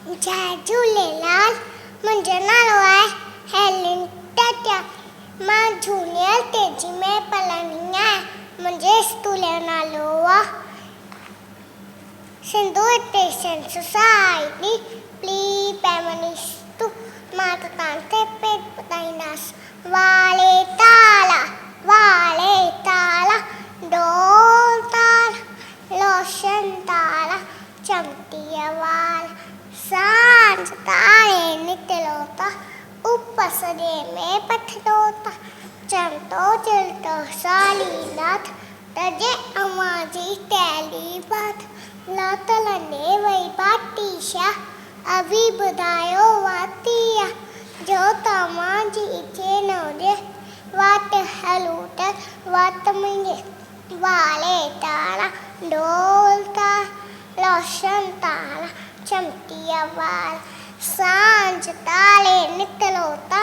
जय झूलेलाल। मुंहिंजो नालो आहे हेलेन टटिया। मां जूनियर केजी में पढ़ंदी आहियां। मुंहिंजे स्कूल जो नालो आहे Sindhu education society pre primary school. मां त तव्हांखे पेट ॿुधाईंदसि। वाले ताला ढोल ताला लोशन ताला चमकीअ वाला सांझ तारे निकिलो था उपस में पथरो था चमतो चिलतो सालीनाथ तजे अमाजी टैली बात लात लने वही बातीशा अभी बुधायो वातिया जो तमाजी के नौजे वाट हलूट वाट मुंगे वाले ताला ढोल ताला लोशन ताला चमकीअ वाला सांझ ताले निकिलो था